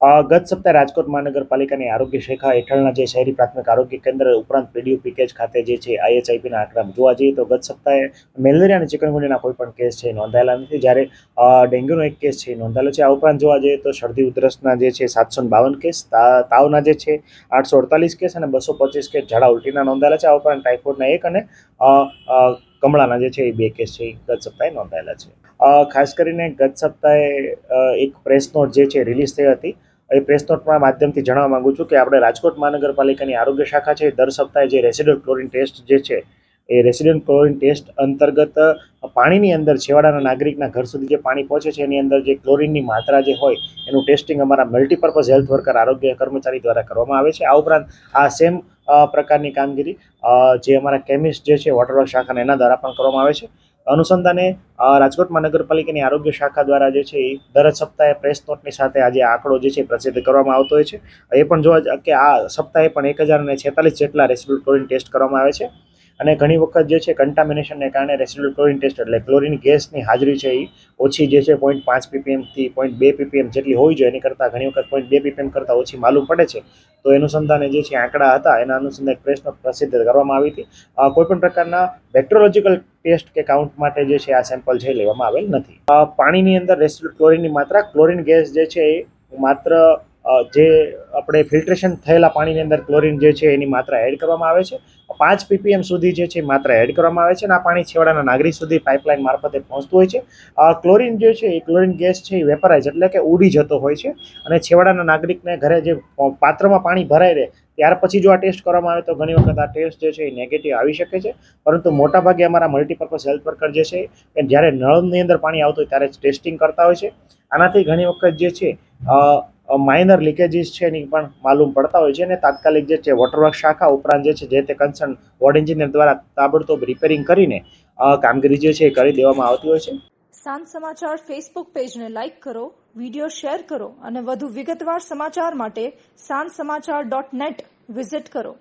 ગત સપ્તાહે રાજકોટ મહાનગરપાલિકાની આરોગ્ય શાખા હેઠળના જે શહેરી પ્રાથમિક આરોગ્ય કેન્દ્ર ઉપરાંત પીડીયુ પેકેજ ખાતે જે છે આઈએચઆઈપીના આંકડા જોવા જઈએ તો ગત સપ્તાહે મેલેરિયા અને ચિકનગુનિયાના કોઈ પણ કેસ છે નોંધાયેલા નથી, જ્યારે ડેન્ગ્યુનો એક કેસ છે નોંધાયેલો છે. આ ઉપરાંત જોવા જઈએ તો શરદી ઉધરસના જે છે 752 કેસ, તાવના જે છે 848 કેસ અને 225 કેસ ઝાડા ઉલટીના નોંધાયેલા છે. આ ઉપરાંત ટાઇફોઇડના એક અને કમળાના જે છે એ 2 કેસ છે એ ગત સપ્તાહે નોંધાયેલા છે. ખાસ કરીને ગત સપ્તાહે એક પ્રેસ નોટ જે છે રિલીઝ થઈ હતી. એ પ્રેસ નોટના માધ્યમથી જણાવવા માંગુ છું કે આપણે રાજકોટ મહાનગરપાલિકાની આરોગ્ય શાખા છે દર સપ્તાહે જે રેસિડન્ટ ક્લોરિન ટેસ્ટ જે છે એ રેસિડન્ટ ક્લોરિન ટેસ્ટ અંતર્ગત પાણીની અંદર છેવાડાના નાગરિકના ઘર સુધી જે પાણી પહોંચે છે એની અંદર જે ક્લોરિનની માત્રા જે હોય એનું ટેસ્ટિંગ અમારા મલ્ટીપર્પઝ હેલ્થ વર્કર આરોગ્ય કર્મચારી દ્વારા કરવામાં આવે છે. આ ઉપરાંત આ સેમ પ્રકારની કામગીરી જે અમારા કેમિસ્ટ જે છે વોટર વર્ક શાખાના એના દ્વારા પણ કરવામાં આવે છે. અનુસંધાને રાજકોટ મહાનગરપાલિકાની આરોગ્ય શાખા દ્વારા જે છે એ દર સપ્તાહે પ્રેસ નોટની સાથે આજે આંકડો જે છે પ્રસિદ્ધ કરવામાં આવતો હોય છે. એ પણ જોવા કે આ સપ્તાહે પણ 1046 જેટલા રેસિડ્યુઅલ ક્લોરિન ટેસ્ટ કરવામાં આવે છે અને ઘણી વખત જે છે કન્ટામિનેશનને કારણે રેસિડ્યુઅલ ક્લોરિન ટેસ્ટ એટલે ક્લોરિન ગેસની હાજરી છે એ ઓછી જે છે 0.5 ppm થી 0.2 ppm જેટલી હોવી જોઈએ એની કરતાં ઘણી વખત 0.2 ppm કરતાં ઓછી માલુમ પડે છે. તો એનું અનુસંધાને જે છે આંકડા હતા એના અનુસંધાને પ્રેસ નોટ પ્રસિદ્ધ કરવામાં આવી હતી. કોઈપણ પ્રકારના બેક્ટેરિયોલોજીકલ ટેસ્ટ કે કાઉન્ટ માટે જે છે આ સેમ્પલ છે લેવામાં આવેલ નથી. પાણીની અંદર રેસિડ્યુઅલ ક્લોરિનની માત્રા, ક્લોરિન ગેસ જે છે એ માત્ર જે આપણે ફિલ્ટ્રેશન થયેલા પાણીની અંદર ક્લોરિન જે છે એની માત્રા એડ કરવામાં આવે છે. 5 ppm સુધી જે છે માત્રા એડ કરવામાં આવે છે અને આ પાણી છેવાડાના નાગરિક સુધી પાઇપલાઇન મારફતે પહોંચતું હોય છે. ક્લોરિન જે છે એ ક્લોરિન ગેસ છે એ વેપરાઇઝ એટલે કે ઉડી જતો હોય છે અને છેવાડાના નાગરિકને ઘરે જે પાત્રમાં પાણી ભરાઈ રહે ત્યાર પછી જો આ ટેસ્ટ કરવામાં આવે તો ઘણી વખત આ ટેસ્ટ જે છે એ નેગેટિવ આવી શકે છે. પરંતુ મોટાભાગે અમારા મલ્ટીપર્પઝ હેલ્થ વર્કર જે છે એ જ્યારે નળની અંદર પાણી આવતું હોય ત્યારે જ ટેસ્ટિંગ કરતા હોય છે. આનાથી ઘણી વખત જે છે માઇનર લીકેજીસ છે એની પણ માલુમ પડતા હોય છે અને તાત્કાલિક જે છે વોટરવર્ક શાખા ઉપરાંત જે તે કન્સર્ન વોર્ડ એન્જિનિયર દ્વારા તાબડતોબ રિપેરિંગ કરીને કામગીરી જે છે એ કરી દેવામાં આવતી હોય છે. સાંજ સમાચાર ફેસબુક પેજને લાઇક કરો, વિડીયો શેર કરો અને વધુ વિગતવાર સમાચાર માટે sanssamachar.net વિઝિટ કરો.